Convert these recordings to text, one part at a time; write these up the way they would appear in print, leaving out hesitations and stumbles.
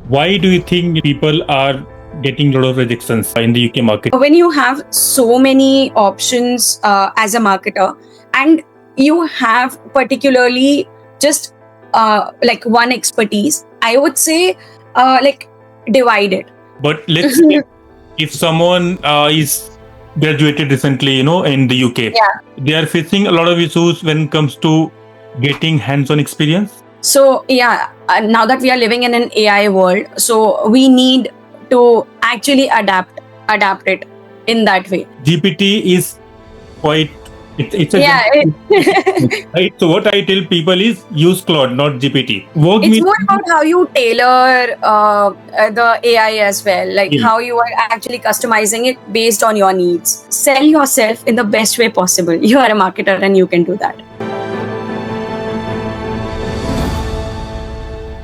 Why do you think people are getting a lot of rejections in the UK market? When you have so many options as a marketer, and you have particularly just like one expertise, I would say like divide it. But let's say if someone is graduated recently, in the UK, they are facing a lot of issues when it comes to getting hands-on experience. So now that we are living in an AI world, so we need to actually adapt it in that way. GPT is quite it's a right. So what I tell people is use Claude, not GPT. It's more about how you tailor the AI as well, like how you are actually customizing it based on your needs. Sell yourself in the best way possible. You are a marketer and you can do that.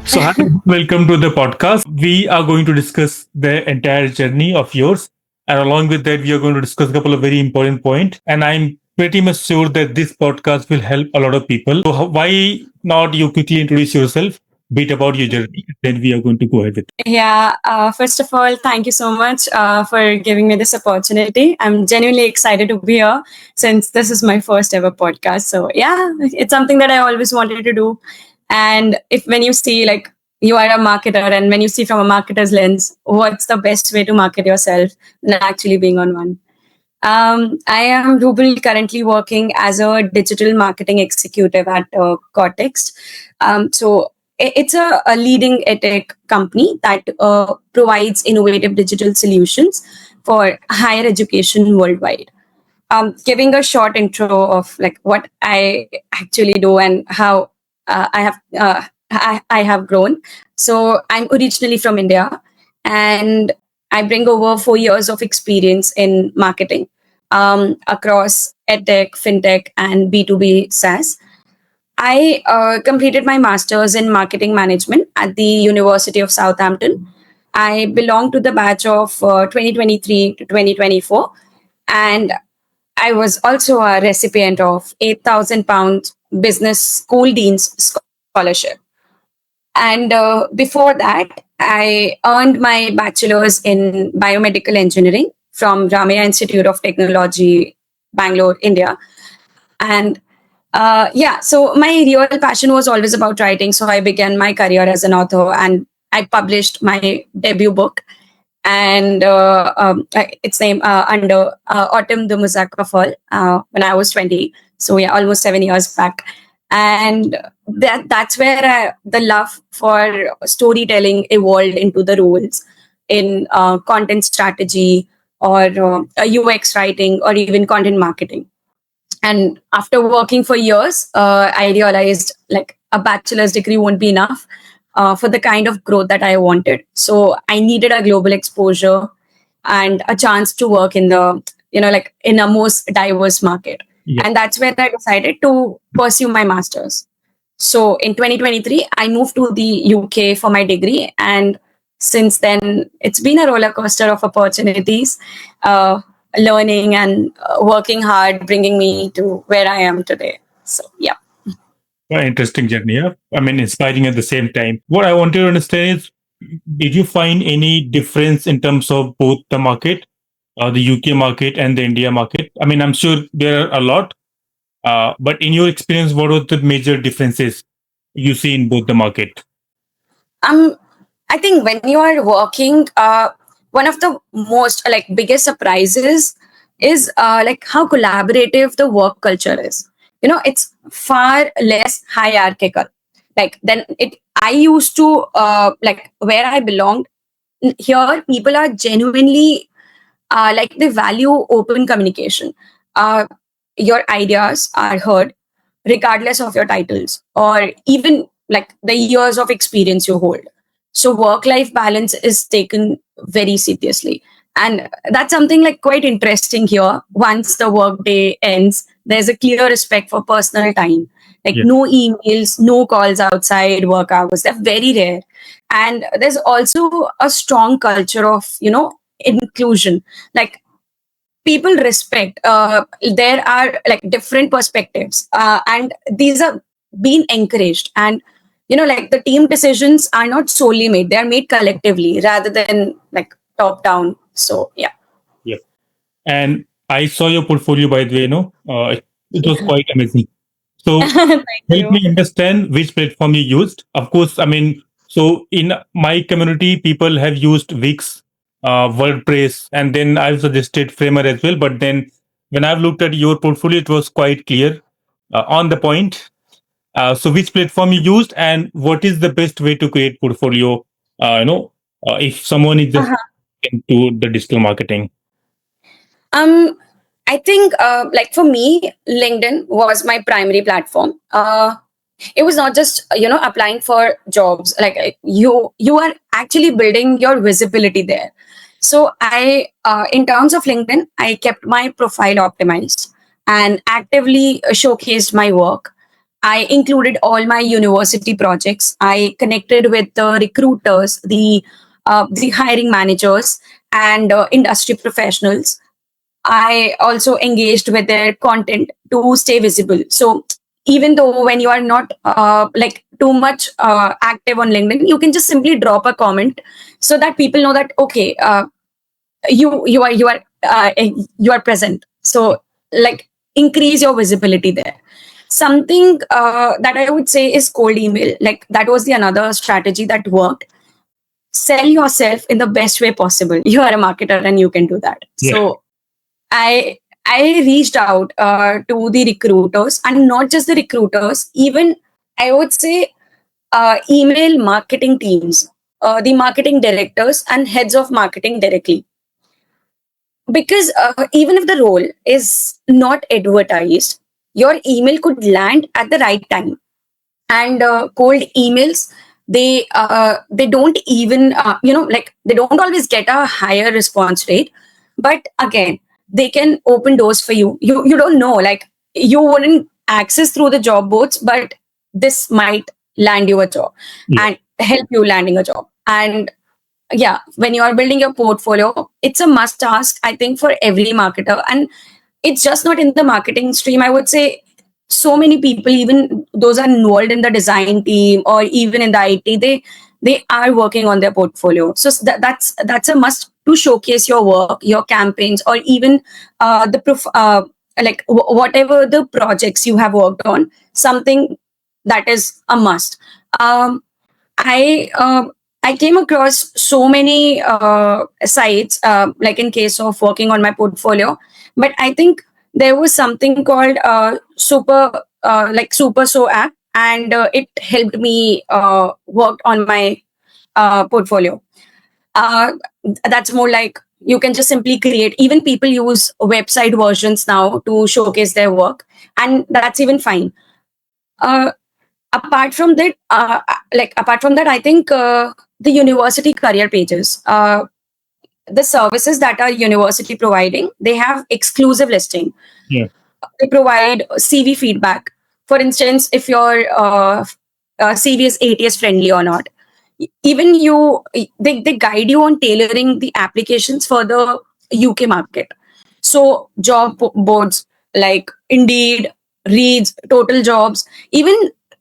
So hi, welcome to the podcast. We are going to discuss the entire journey of yours. And along with that, we are going to discuss a couple of very important points. And I'm pretty much sure that this podcast will help a lot of people. So why not you quickly introduce yourself, bit about your journey, then we are going to go ahead with it. Yeah, first of all, thank you so much for giving me this opportunity. I'm genuinely excited to be here since this is my first ever podcast. So yeah, it's something that I always wanted to do. And when you see like you are a marketer and when you see from a marketer's lens, what's the best way to market yourself than actually being on one? I am Roobal, currently working as a digital marketing executive at Cortex. So it's a leading edtech company that provides innovative digital solutions for higher education worldwide. Giving a short intro of like what I actually do and how I have grown. So I'm originally from India, and I bring over 4 years of experience in marketing across edtech, fintech, and B2B SaaS. I completed my master's in marketing management at the University of Southampton. I belong to the batch of 2023 to 2024, and I was also a recipient of £8,000 Business School Dean's Scholarship. And before that, I earned my bachelor's in biomedical engineering from Ramaya Institute of Technology, Bangalore, India. And so my real passion was always about writing. So I began my career as an author and I published my debut book. And it's named under Autumn the Musaka Fall when I was 20. So yeah, almost 7 years back. And that's where the love for storytelling evolved into the roles in content strategy or UX writing or even content marketing. And after working for years, I realized like a bachelor's degree won't be enough for the kind of growth that I wanted. So I needed a global exposure and a chance to work in the, like in a most diverse market. Yeah. And that's where I decided to pursue my master's. So in 2023, I moved to the UK for my degree. And since then, it's been a roller coaster of opportunities, learning and working hard, bringing me to where I am today. So, yeah. An interesting journey. Yeah? I mean, inspiring at the same time. What I want to understand is, did you find any difference in terms of both the market, the UK market and the India market? I mean, I'm sure there are a lot, but in your experience, what are the major differences you see in both the market? I think when you are working, one of the most like biggest surprises is like how collaborative the work culture is. It's far less hierarchical. Like then I used to like where I belonged. Here, people are genuinely like they value open communication. Uh, your ideas are heard regardless of your titles or even like the years of experience you hold. So work life balance is taken very seriously. And that's something like quite interesting here. Once the work day ends, there's a clear respect for personal time. Like no emails, no calls outside work hours. They're very rare. And there's also a strong culture of, inclusion. Like people respect there are like different perspectives and these are being encouraged, and like the team decisions are not solely made; they are made collectively rather than like top down. So yeah. Yeah. And I saw your portfolio, by the way, it was quite amazing. So Thank help you. me understand which platform you used. Of course, I mean, so in my community, people have used Wix, WordPress, and then I've suggested Framer as well. But then when I've looked at your portfolio, it was quite clear, on the point. So which platform you used, and what is the best way to create portfolio? If someone is just Uh-huh. into the digital marketing. Um, I think like for me, LinkedIn was my primary platform. It was not just applying for jobs. Like you are actually building your visibility there. So I, in terms of LinkedIn, I kept my profile optimized and actively showcased my work. I included all my university projects. I connected with the recruiters, the hiring managers, and industry professionals. I also engaged with their content to stay visible. So even though when you are not like too much active on LinkedIn, you can just simply drop a comment so that people know that okay, you are present. So like increase your visibility there. Something that I would say is cold email. Like that was the another strategy that worked. Sell yourself in the best way possible. You are a marketer and you can do that. Yeah. So I reached out to the recruiters, and not just the recruiters, even I would say email marketing teams, the marketing directors and heads of marketing directly. Because even if the role is not advertised, your email could land at the right time. And cold emails, they don't even like they don't always get a higher response rate, but again they can open doors for you. You don't know, like you wouldn't access through the job boards, but this might land you a job Yeah. and help you landing a job. And yeah, when you are building your portfolio, it's a must task, I think, for every marketer. And it's just not in the marketing stream, I would say. So many people, even those are involved in the design team or even in the IT, they are working on their portfolio. So that's a must to showcase your work, your campaigns, or even whatever the projects you have worked on, something that is a must. um, I I came across so many sites, like in case of working on my portfolio, but I think there was something called Super So app, and it helped me work on my portfolio. Uh, that's more like you can just simply create. Even people use website versions now to showcase their work, and that's even fine. Uh, apart from that, I think the university career pages, the services that are university providing, they have exclusive listing. Yeah. They provide CV feedback. For instance, if your CV is ATS friendly or not. Even they guide you on tailoring the applications for the UK market. So boards like Indeed, Reads, Total Jobs, even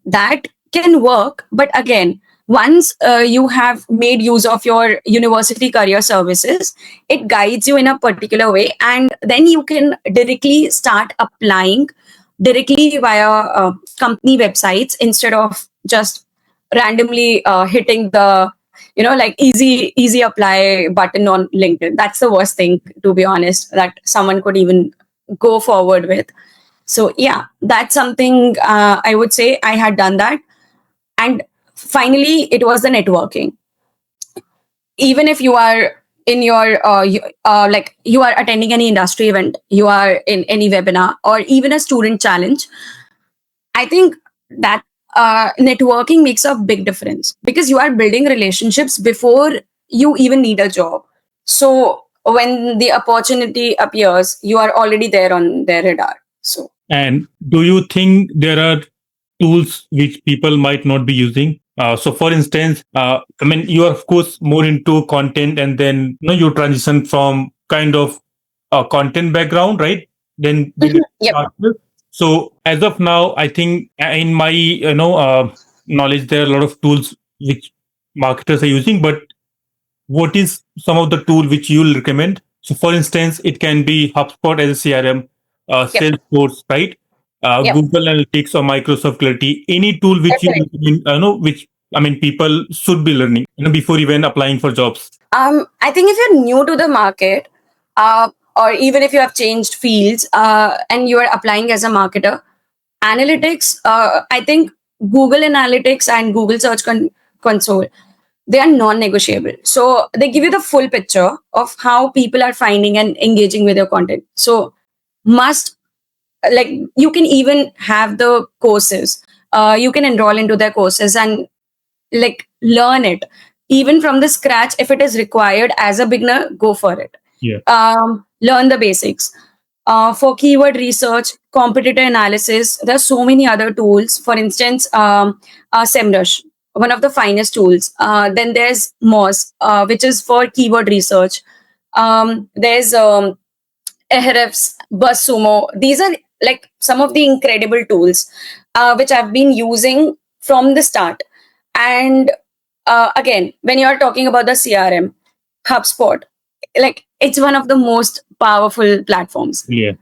that can work. But again, once you have made use of your university career services, it guides you in a particular way, and then you can directly start applying directly via company websites instead of just randomly hitting the like easy apply button on LinkedIn. That's the worst thing, to be honest, that someone could even go forward with. So yeah, that's something I would say I had done that. And finally, it was the networking. Even if you are in your like you are attending any industry event, you are in any webinar or even a student challenge, I think that networking makes a big difference because you are building relationships before you even need a job. So when the opportunity appears, you are already there on their radar. So And do you think there are tools which people might not be using? So, for instance, I mean, you are of course more into content, and then you transition from kind of a content background, right? Then yep. so as of now, I think in my knowledge, there are a lot of tools which marketers are using, but what is some of the tool which you'll recommend? So, for instance, it can be HubSpot as a CRM, Yep. Salesforce, right? Yep. Google Analytics or Microsoft Clarity. Any tool which you Definitely. recommend, know, which I mean, people should be learning, before even applying for jobs. I think if you're new to the market, or even if you have changed fields, and you are applying as a marketer, analytics, I think Google Analytics and Google Search Console, they are non-negotiable. So they give you the full picture of how people are finding and engaging with your content. So must, like, you can even have the courses. You can enroll into their courses and like learn it even from the scratch. If it is required as a beginner, go for it. Yeah. Learn the basics. For keyword research, competitor analysis, there are so many other tools. For instance, SEMrush, one of the finest tools. Then there's Moz, which is for keyword research. There's Ahrefs, BuzzSumo. These are like some of the incredible tools which I've been using from the start. And again, when you're talking about the CRM, HubSpot, like it's one of the most powerful platforms. Yeah.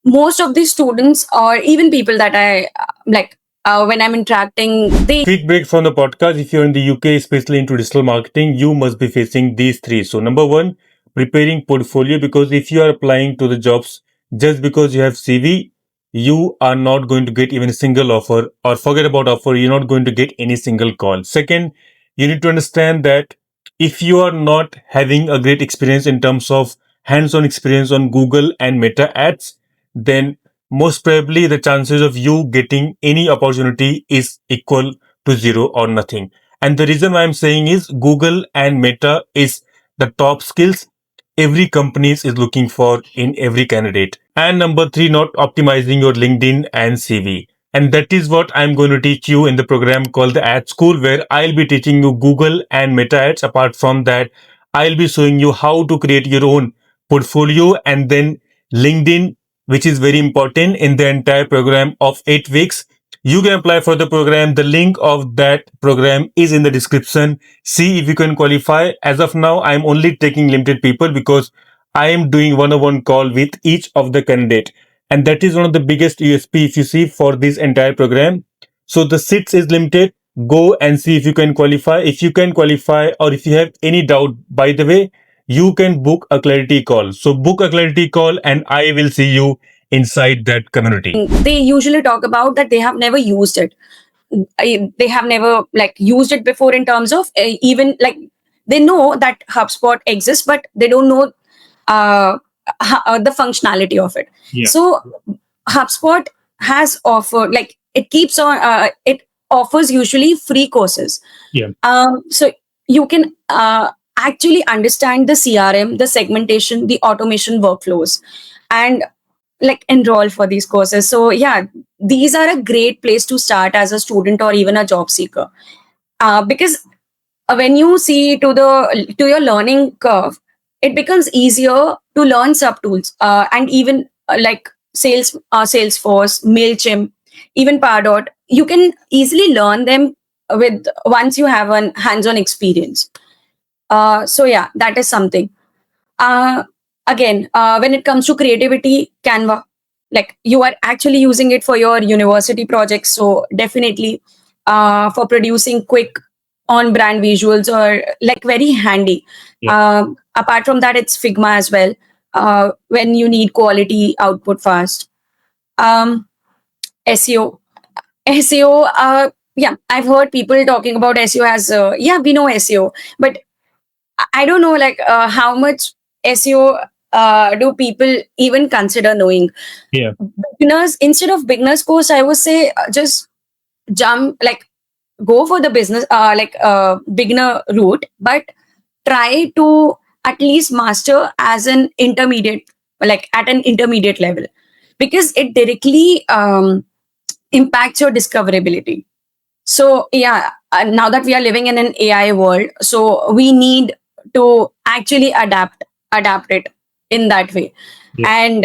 Most of the students or even people that I like, when I'm interacting, they Quick break from the podcast. If you're in the UK, especially into digital marketing, you must be facing these three. So, number one, preparing portfolio, because if you are applying to the jobs just because you have CV, you are not going to get even a single offer, or forget about offer, you're not going to get any single call. Second, you need to understand that if you are not having a great experience in terms of hands-on experience on Google and Meta ads, then most probably the chances of you getting any opportunity is equal to zero or nothing. And the reason why I'm saying is Google and Meta is the top skills every company is looking for in every candidate. And number three, not optimizing your LinkedIn and CV. And that is what I'm going to teach you in the program called the Ad School, where I'll be teaching you Google and Meta ads. Apart from that, I'll be showing you how to create your own portfolio, and then LinkedIn, which is very important in the entire program of 8 weeks. You can apply for the program. The link of that program is in the description. See if you can qualify. As of now, I'm only taking limited people because I am doing one-on-one call with each of the candidate. And that is one of the biggest USP if you see for this entire program. So the seats is limited. Go and see if you can qualify. If you can qualify, or if you have any doubt, by the way, you can book a clarity call. So book a clarity call and I will see you inside that community. they usually talk about that they have never used it. They have never like used it before in terms of even like they know that HubSpot exists, but they don't know the functionality of it. Yeah. So HubSpot has offered like it keeps on it offers usually free courses. Yeah. So you can actually understand the CRM, the segmentation, the automation workflows, and like enroll for these courses. So yeah, these are a great place to start as a student or even a job seeker, because when you see to your learning curve, it becomes easier to learn subtools, and even like Salesforce, Mailchimp, even Pardot. You can easily learn them with once you have an hands-on experience. So yeah, that is something. uh, Again, when it comes to creativity, Canva, like you are actually using it for your university projects, so definitely for producing quick on brand visuals or like very handy. Yeah. Apart from that, it's Figma as well, when you need quality output fast. um, SEO, SEO, yeah, I've heard people talking about SEO as yeah, we know SEO, but I don't know like how much SEO do people even consider knowing. Yeah. Beginners, instead of beginners course, I would say just jump like go for the business like beginner route, but try to at least master as an intermediate, like at an intermediate level, because it directly impacts your discoverability. So yeah, now that we are living in an AI world, so we need to actually adapt it in that way. Yeah. And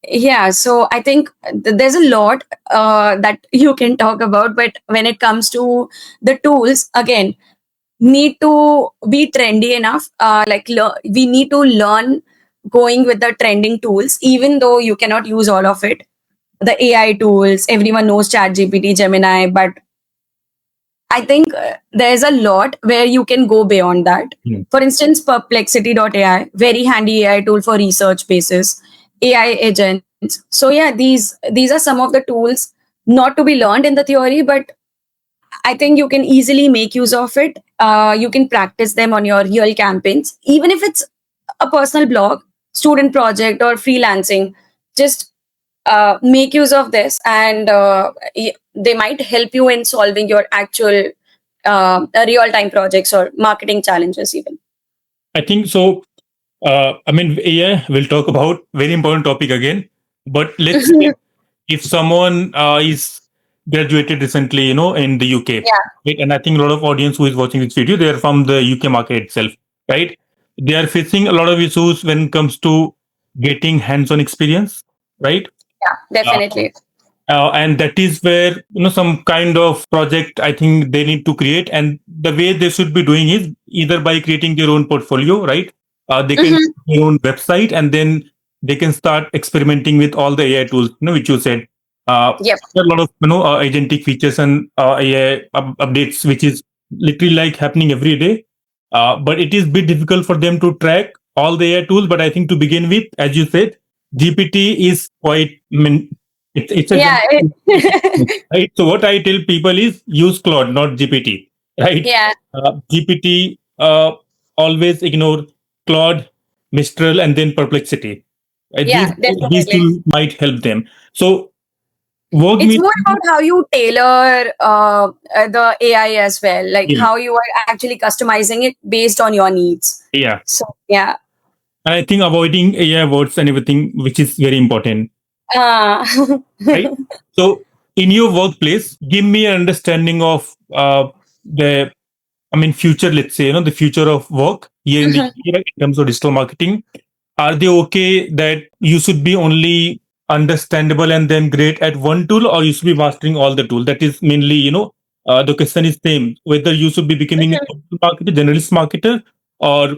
Yeah, so I think there's a lot that you can talk about, but when it comes to the tools, again, need to be trendy enough. We need to learn going with the trending tools, even though you cannot use all of it. The AI tools, everyone knows ChatGPT, Gemini, but I think there's a lot where you can go beyond that. Hmm. For instance, perplexity.ai, very handy AI tool for research basis, AI agents. So yeah, these are some of the tools not to be learned in the theory, but I think you can easily make use of it. You can practice them on your real campaigns, even if it's a personal blog, student project, or freelancing. Just make use of this, and they might help you in solving your actual real time projects or marketing challenges, even. I think so. I mean, AI, we'll talk about very important topic again. But let's say if someone is graduated recently, in the UK, Yeah. right? And I think a lot of audience who is watching this video, they are from the UK market itself, right? They are facing a lot of issues when it comes to getting hands-on experience, right? Yeah, Uh, definitely. and that is where some kind of project I think they need to create, and the way they should be doing is either by creating their own portfolio, right? They can Hmm. create their own website, and then they can start experimenting with all the AI tools, which you said. Yep. There are a lot of agentic features and AI updates, which is literally like happening every day. But it is a bit difficult for them to track all the AI tools. But I think to begin with, as you said, GPT is quite. It's a Yeah. right. So what I tell people is use Claude, not GPT. Right. Yeah. GPT always ignore Claude, Mistral, and then Perplexity. Yeah, These definitely. tools might help them. So work It's me. more about how you tailor the AI as well, like Yeah, how you are actually customizing it based on your needs. yeah. So yeah. And I think avoiding AI words and everything, which is very important. Uh, Right. So in your workplace, give me an understanding of the future, let's say, the future of work here in the UK, right, in terms of digital marketing. Are they okay that you should be only understandable and then great at one tool, or you should be mastering all the tool? That is mainly, the question is same, whether you should be becoming a marketer, generalist marketer, or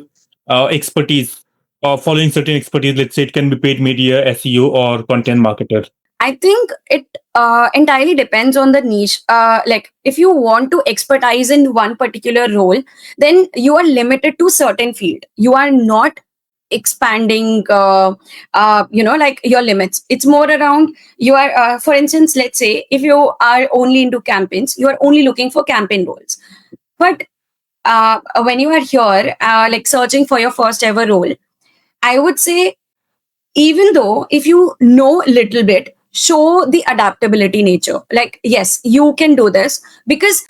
expertise, or following certain expertise. Let's say it can be paid media, SEO, or content marketer. I think it entirely depends on the niche. Like if you want to expertise in one particular role, then you are limited to certain field. You are not expanding, like your limits. It's more around you are, for instance, let's say if you are only into campaigns, you are only looking for campaign roles. But when you are here, like searching for your first ever role, I would say even though if you know little bit, show the adaptability nature, like yes you can do this, because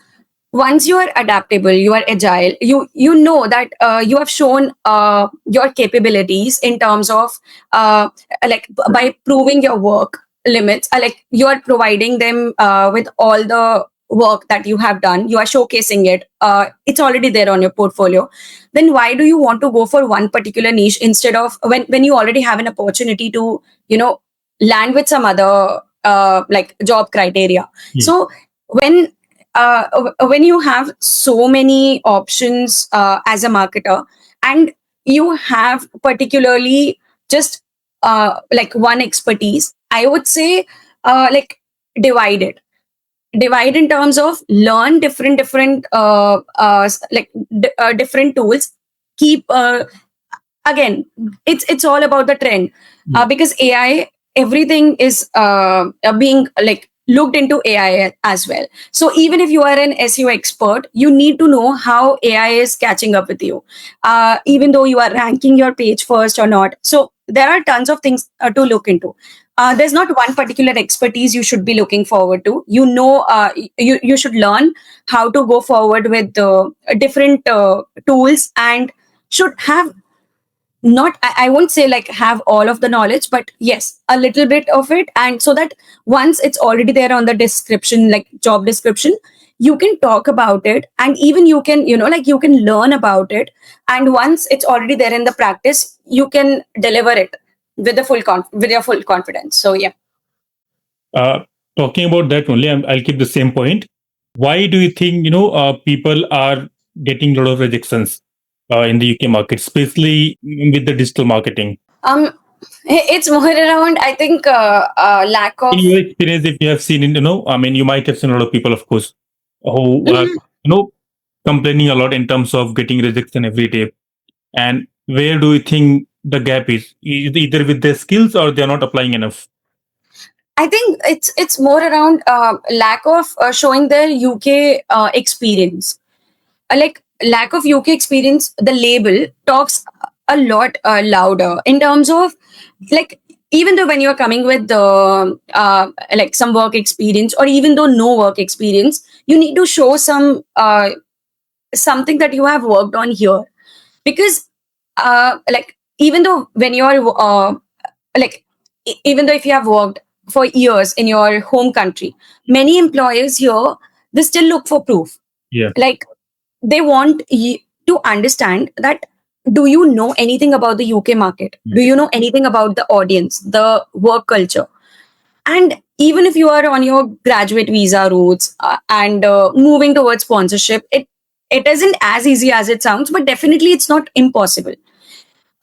once you are adaptable, you are agile, you know that you have shown your capabilities in terms of by proving your work limits, like you are providing them with all the work that you have done, you are showcasing it, it's already there on your portfolio. Then why do you want to go for one particular niche instead of when you already have an opportunity to land with some other like job criteria? Hmm. So when when you have so many options as a marketer, and you have particularly just like one expertise, I would say like divide it, divide in terms of learn different different tools. Keep again, it's all about the trend, Hmm. because AI, everything is being like looked into AI as well. So even if you are an SEO expert, you need to know how AI is catching up with you, even though you are ranking your page first or not. So there are tons of things to look into. There's not one particular expertise you should be looking forward to. You should learn how to go forward with different tools, and should have not I won't say like have all of the knowledge, but yes, a little bit of it. And so that once it's already there on the description, like job description, you can talk about it, and even you can like you can learn about it. And once it's already there in the practice, you can deliver it with the with your full confidence. So yeah. Uh, Talking about that only, I'll keep the same point. Why do you think people are getting a lot of rejections in the UK market, especially with the digital marketing? Um, it's more around, I think, lack In of. your experience, if you have seen, I mean, you might have seen a lot of people, of course, who are Mhm. complaining a lot in terms of getting rejection every day. And where do you think the gap is? Either with their skills or they're not applying enough. I think it's more around lack of showing their UK experience. Like lack of UK experience, the label talks a lot louder in terms of, like, even though when you're coming with the like some work experience, or even though no work experience, you need to show some something that you have worked on here. Because like, even though when you're like even though if you have worked for years in your home country, many employers here, they still look for proof. Yeah. Like, they want you to understand that, do you know anything about the UK market? Do you know anything about the audience, the work culture? And even if you are on your graduate visa routes and moving towards sponsorship, it isn't as easy as it sounds, but definitely it's not impossible.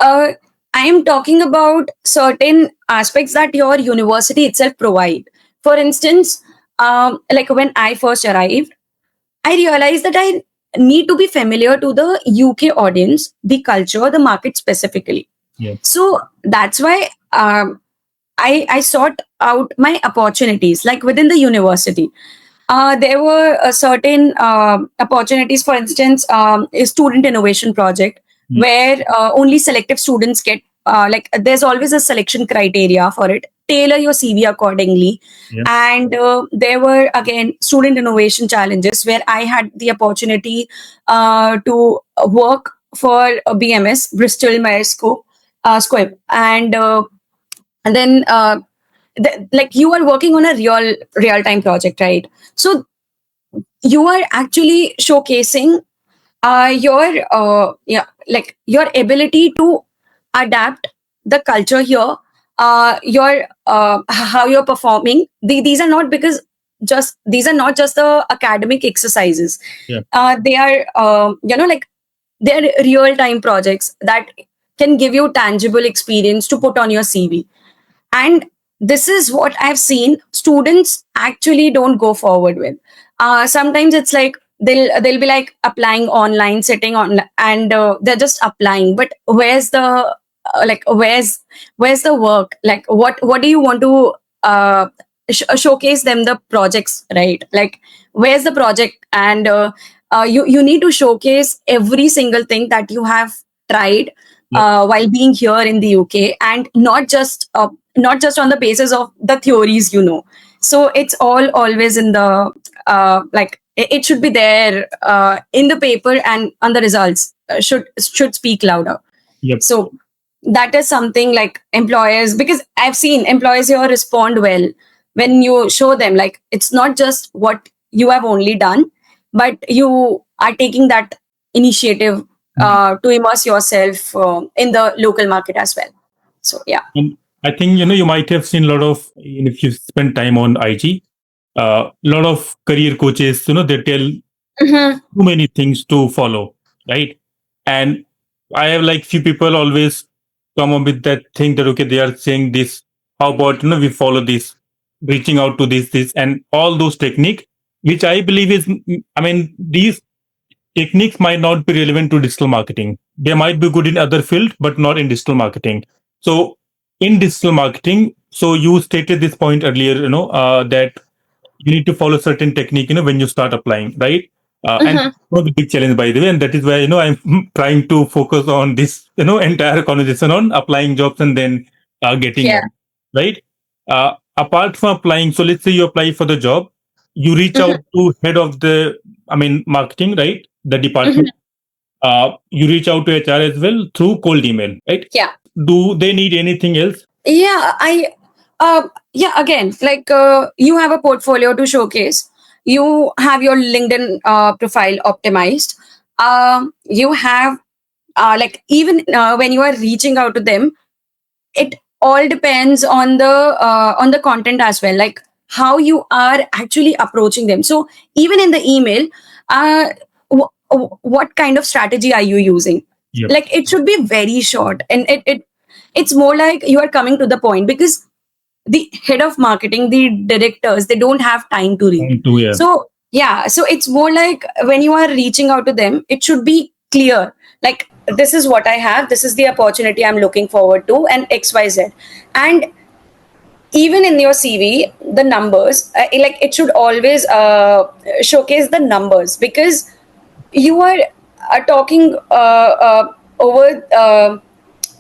uh, I am talking about certain aspects that your university itself provide. For instance, like when I first arrived, I realized that I need to be familiar to the UK audience, the culture, the market specifically. Yeah. So that's why I sought out my opportunities, like within the university. There were certain opportunities, for instance, a student innovation project Mm. where only selective students get, like, there's always a selection criteria for it. Tailor your CV accordingly. Yeah. And there were, again, student innovation challenges where I had the opportunity to work for BMS, Bristol Myers Squibb. And then like, you are working on a real time project, right? So you are actually showcasing your yeah, like your ability to adapt the culture here, your how you're performing. These are not because just these are not just the academic exercises. Yeah. They are like, they're real time projects that can give you tangible experience to put on your CV. And this is what I've seen students actually don't go forward with. Sometimes it's like they'll be like applying online, sitting on, and they're just applying, but where's the like where's the work? Like, what do you want to showcase them the projects, right? Like, where's the project? And you need to showcase every single thing that you have tried Yeah. while being here in the UK, and not just on the basis of the theories, so it's all always in the like, it should be there in the paper, and on the results should speak louder. Yep. So that is something like employers, because I've seen employers here respond well when you show them, like, it's not just what you have only done, but you are taking that initiative to immerse yourself in the local market as well. So yeah. And I think you might have seen a lot of, if you spend time on IG, a lot of career coaches, they tell Mhm. too many things to follow, right? And I have like few people always come up with that thing that okay, they are saying this. How about we follow this, reaching out to this, and all those technique, which I believe is, I mean, these techniques might not be relevant to digital marketing. They might be good in other field, but not in digital marketing. So in digital marketing, so you stated this point earlier, that you need to follow certain technique, when you start applying, right? And Mhm. one of the big challenge, by the way, and that is why I'm trying to focus on this, entire conversation on applying jobs and then getting Yeah. on, right? Apart from applying, so let's say you apply for the job, you reach Mhm. out to head of the, I mean, marketing, right? The Mhm. department. You reach out to HR as well through cold email, right? Yeah. Do they need anything else? Yeah, yeah, again, like, you have a portfolio to showcase. You have your LinkedIn profile optimized. You have like, even when you are reaching out to them, it all depends on the content as well, like how you are actually approaching them. So even in the email, uh, what kind of strategy are you using? Yep. Like it should be very short, and it's more like you are coming to the point, because the head of marketing, the directors, they don't have time to read. Time to, yeah. So yeah, so it's more like when you are reaching out to them, it should be clear, like this is what I have, this is the opportunity I'm looking forward to, and XYZ. And even in your CV, the numbers, like it should always showcase the numbers, because you are talking over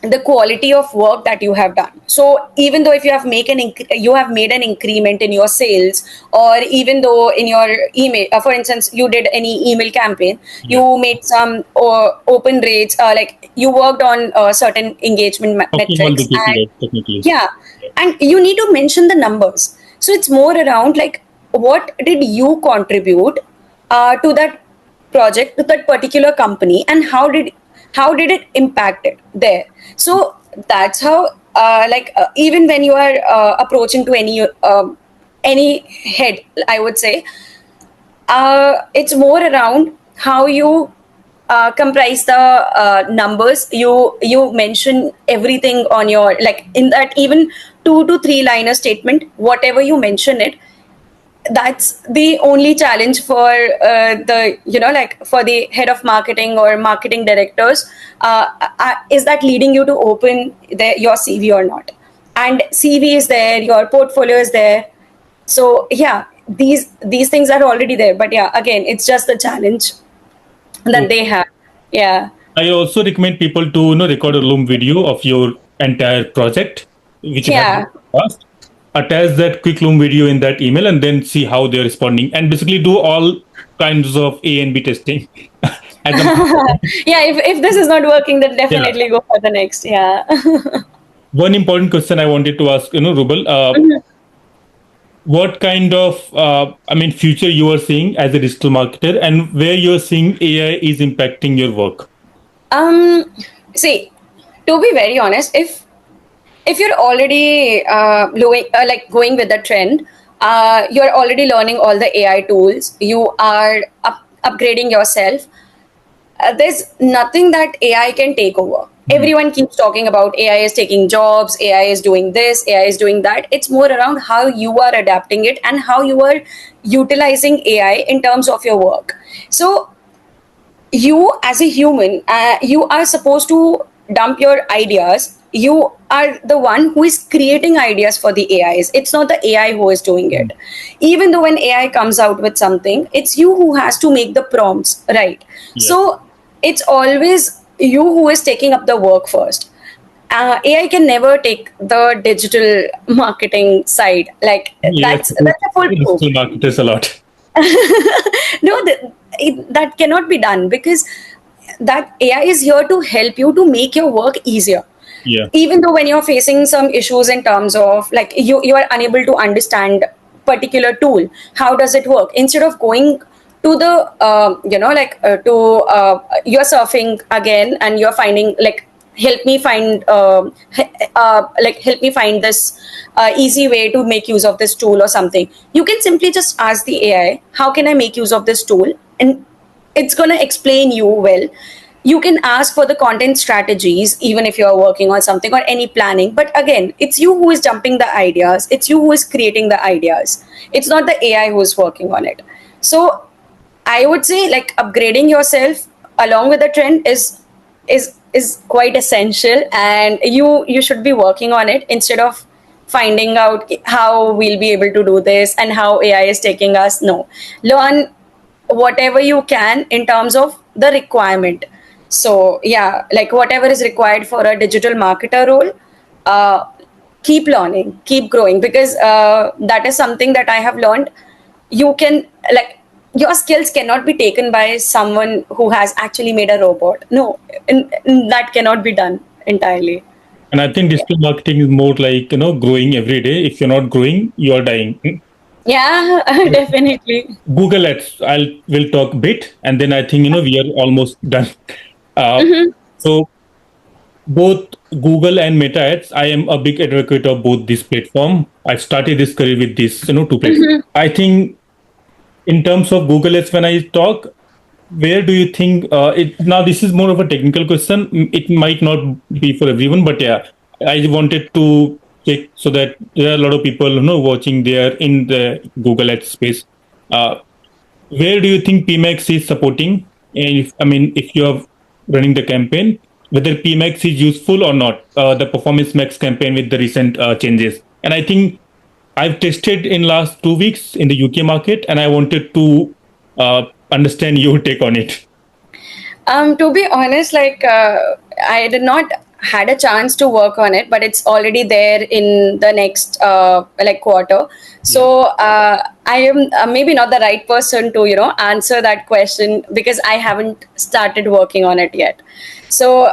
the quality of work that you have done. So even though if you have you have made an increment in your sales, or even though in your email, for instance, you did any email campaign, Yeah. you made some open rates, like you worked on certain engagement Talking all the metrics, and KPIs technically. yeah, and you need to mention the numbers. So it's more around like what did you contribute to that project, to that particular company, and how did it impact it there. So that's how even when you are approaching to any head, I would say it's more around how you comprise the numbers. You mention everything on your, like in that even 2 to 3 liner statement, whatever you mention it. That's the only challenge for the, like for the head of marketing or marketing directors. Is that leading you to open your CV or not? And CV is there, your portfolio is there. So yeah, these things are already there, but yeah, again, it's just the challenge that So they have. Yeah. I also recommend people to record a Loom video of your entire project, which you have done Yeah. in the past. Attach that quick Loom video in that email, and then see how they're responding, and basically do all kinds of A and B testing at the Yeah, if this is not working, then yeah. definitely go for the next. Yeah. One important question I wanted to ask, Rubal, what kind of future you are seeing as a digital marketer, and where you're seeing AI is impacting your work? um See, to be very honest, if you're already going with the trend, you're already learning all the AI tools, you are upgrading yourself, there's nothing that AI can take over. Hmm. Everyone keeps talking about AI is taking jobs, AI is doing this, AI is doing that. It's more around how you are adapting it and how you are utilizing AI in terms of your work. So you as a human, you are supposed to dump your ideas. You are the one who is creating ideas for the AIs. It's not the AI who is doing Hmm. it. Even though when AI comes out with something, it's you who has to make the prompts, right? Yeah. So it's always you who is taking up the work first. AI can never take the digital marketing side. Like Yes, that's a full proof. digital marketers a lot. No, that cannot be done, because that AI is here to help you to make your work easier. Yeah. Even though when you're facing some issues in terms of like you are unable to understand particular tool, how does it work? Instead of going to the to you're surfing again and you're finding like help me find help me find this easy way to make use of this tool or something. You can simply just ask the AI, how can I make use of this tool? And it's going to explain you well. You can ask for the content strategies even if you're working on something or any planning, but again, it's you who is dumping the ideas, it's you who is creating the ideas. It's not the AI who is working on it. So I would say like upgrading yourself along with the trend is quite essential, and you should be working on it instead of finding out how we'll be able to do this and how AI is taking us. No, learn whatever you can in terms of the requirement. So yeah, like whatever is required for a digital marketer role, uh, keep learning, keep growing, because that is something that I have learned. You can like your skills cannot be taken by someone who has actually made a robot. No, that cannot be done entirely. And I think digital marketing is more like, growing every day. If you're not growing, you're dying. Yeah, definitely. Google Ads, will talk a bit, and then I think we are almost done. Uh, Mhm. so both Google and Meta ads. I am a big advocate of both this platform. I started this career with this, two platforms. I think in terms of Google ads, when I talk, where do you think it now? This is more of a technical question. It might not be for everyone, but yeah, I wanted to check so that there are a lot of people watching there in the Google ads space. Uh, where do you think PMAX is supporting? And if, I mean, if you are running the campaign, whether PMAX is useful or not, the Performance Max campaign with the recent changes. And I think I've tested in last 2 weeks in the UK market, and I wanted to understand your take on it. To be honest, I did not had a chance to work on it, but it's already there in the next quarter. So I am maybe not the right person to answer that question because I haven't started working on it yet. So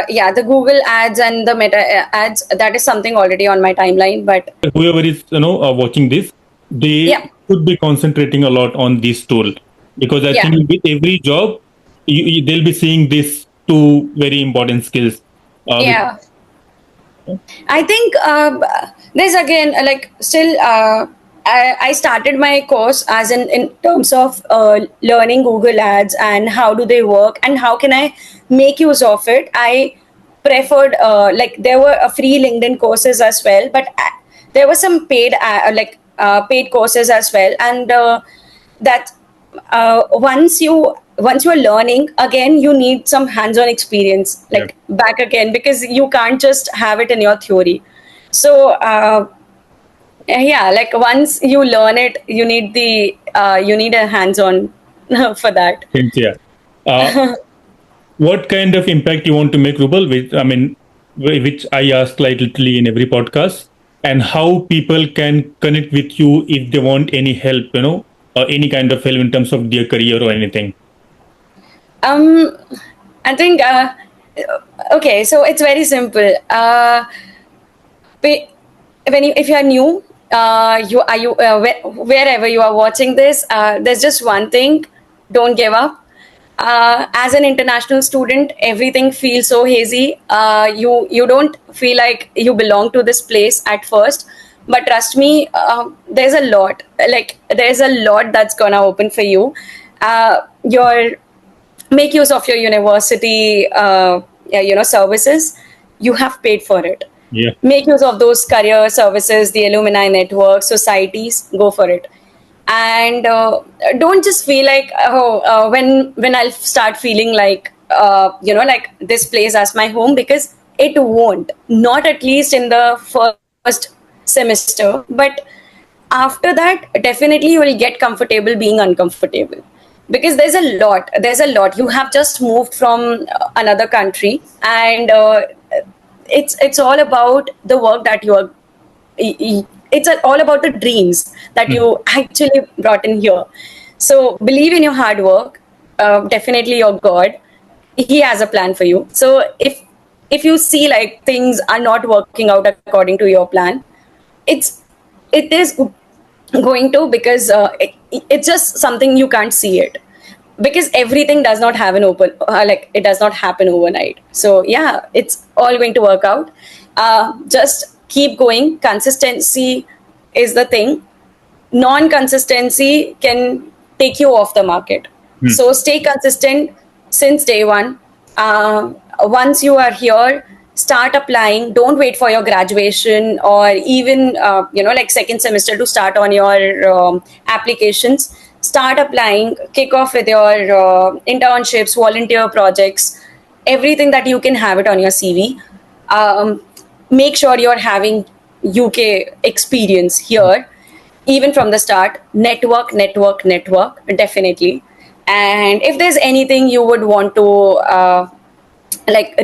yeah, the Google ads and the Meta ads, that is something already on my timeline. But Whoever is watching this, they yeah, should be concentrating a lot on this tool, because I yeah. think with every job they'll be seeing these two very important skills. Which, Yeah, I think there's again still I started my course as in terms of learning Google Ads and how do they work and how can I make use of it. I preferred there were free LinkedIn courses as well, but there were some paid courses as well, and that once you are learning again, you need some hands-on experience yeah, back again, because you can't just have it in your theory. So yeah, like once you learn it, you need a hands-on for that. thanks, yeah. Uh, what kind of impact you want to make, Rubal? Which I mean, which I ask like literally in every podcast, and how people can connect with you if they want any help, any kind of help in terms of their career or anything. um I think okay, so it's very simple. Pe- when you if you are new, wherever you are watching this, there's just one thing: don't give up. As an international student, everything feels so hazy. You don't feel like you belong to this place at first, but trust me, there's a lot that's gonna open for you. Your Make use of your university services. You have paid for it. Yeah, Make use of those career services, the alumni network, societies. Go for it. And don't just feel like, when I'll start feeling like like this place as my home, because it won't, not at least in the first semester. But after that, definitely you will get comfortable being uncomfortable, because there's a lot. You have just moved from another country, and it's all about the work that you are it's all about the dreams that mhm, you actually brought in here. So believe in your hard work. Definitely your God, he has a plan for you. So if you see like things are not working out according to your plan, it's it is going to, because it's just something you can't see it, because everything does not have an open it does not happen overnight. So yeah, it's all going to work out. Just keep going. Consistency is the thing. Non-consistency can take you off the market. mhm. So stay consistent since day one. Once you are here, start applying. Don't wait for your graduation or even second semester to start on your applications. Start applying. Kick off with your internships, volunteer projects, everything that you can have it on your CV. Make sure you're having UK experience here, even from the start. Network, definitely. And if there's anything you would want to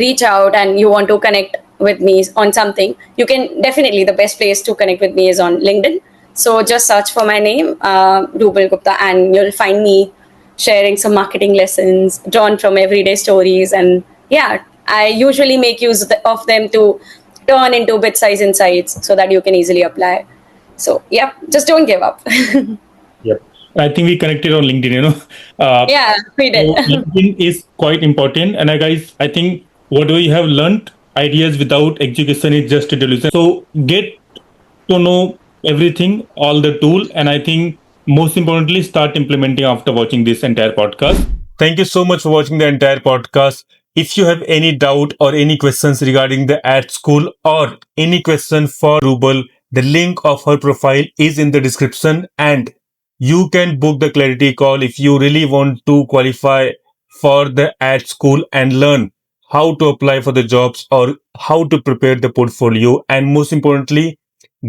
reach out and you want to connect with me on something, you can definitely, the best place to connect with me is on LinkedIn. So just search for my name, Roobal Gupta, and you'll find me sharing some marketing lessons drawn from everyday stories. And yeah, I usually make use of them to turn into bit-sized insights so that you can easily apply. So yeah, just don't give up. Yep. I think we connected on LinkedIn. Yeah, we did. So LinkedIn is quite important. And guys, I think what we have learned ideas without education is just a delusion. So get to know everything, all the tool, and I think most importantly, start implementing after watching this entire podcast. Thank you so much for watching the entire podcast. If you have any doubt or any questions regarding the ad school or any question for Rubal, the link of her profile is in the description, and you can book the clarity call if you really want to qualify for the ad school and learn how to apply for the jobs or how to prepare the portfolio, and most importantly,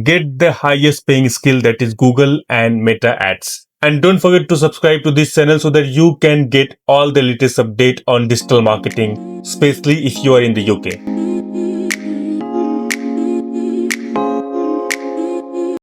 get the highest paying skill, that is Google and Meta ads. And don't forget to subscribe to this channel so that you can get all the latest update on digital marketing, especially if you are in the UK.